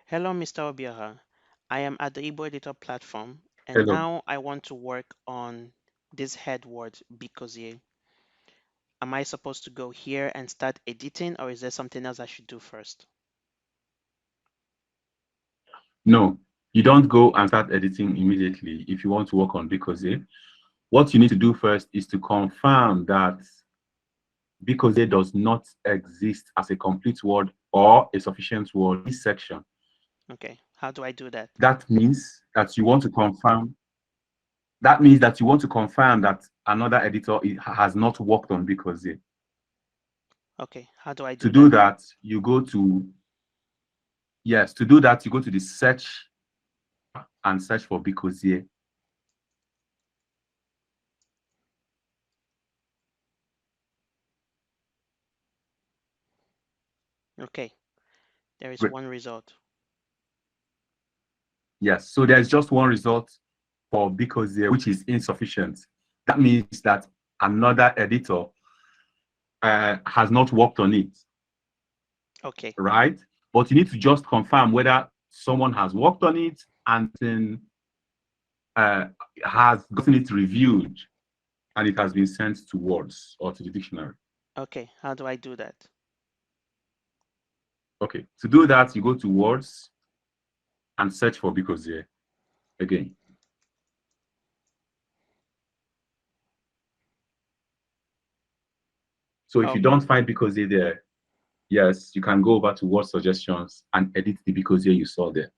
Hello, Mr. Obiara. I am at the Igbo Editor platform, and Hello. now I want to work on this headword because am I supposed to go here and start editing, or is there something else I should do first? No, you don't go and start editing immediately if you want to work on because what you need to do first is to confirm that because does not exist as a complete word or a sufficient word in this section. Okay, how do I do that? That means that you want to confirm. That means that you want to confirm that another editor has not worked on because Okay, how do I to do do that? that you go to yes to do that you go to the search and search for because Okay, there is one result. Yes, so there's just one result for because which is insufficient. That means that another editor has not worked on it, Okay, right? But you need to just confirm whether someone has worked on it and then uh, has gotten it reviewed and it has been sent to Words or to the dictionary. okay, how do I do that? Okay, to do that, you go to Words and search for because again. So if you Okay, don't find because there, yes, you can go over to Word suggestions and edit the because you saw there.